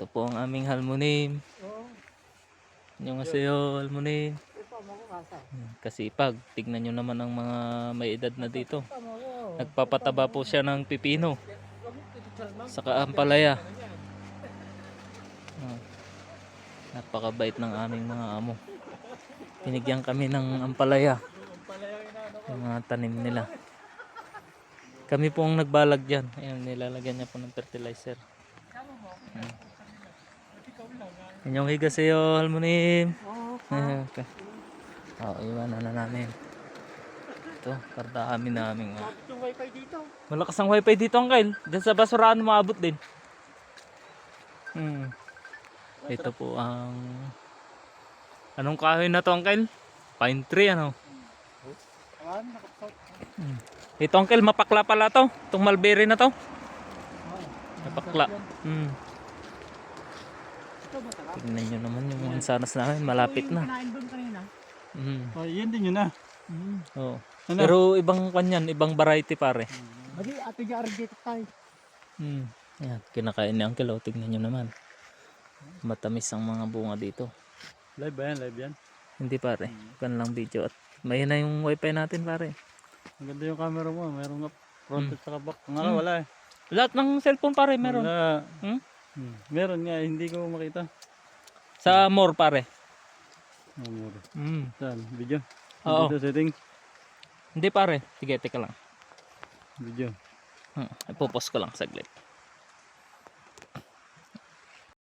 Ito po ang aming halmonim. Annyeonghaseyo, halmonim. Kasipag. Tignan nyo naman ang mga may edad na dito. Nagpapataba po siya ng pipino. Saka ampalaya. Napakabait ng aming mga amo. Pinigyan kami ng ampalaya. Yung mga tanim nila. Kami po ang nagbalag dyan. Ayan, nilalagyan niya po ng fertilizer. Annyeonghaseyo, halmonim. Okay. Iwanan na namin. Ito, kardami namin. Malakas ang wifi dito, Uncle. Diyan sa basurahan maabot din. Ito po ang... Anong kahoy na to, Uncle? Pine tree, ano? Ito, Uncle, mapakla pala to. Itong mulberry na to. Mapakla. Tignan nyo naman yung mansanas namin. Malapit na. Yan din yun na. Oh. Pero ibang kanyan, ibang variety pare. Bali, ato yung dito tayo. Yan, kinakain ni Uncle. Oh. Tignan nyo naman. Matamis ang mga bunga dito. Live ba yan? Live yan? Hindi pare. Kan lang video. At may na yung wifi natin pare. Ang ganda yung camera mo. Meron nga front at saka back. Nga wala eh. Lahat ng cellphone pare meron. Wala. Meron nga, hindi ko makita. Sa more pare. Saan? Video? Oo. Dito settings? Hindi pare. Sige, teka lang. Video. Ipopost ko lang saglit.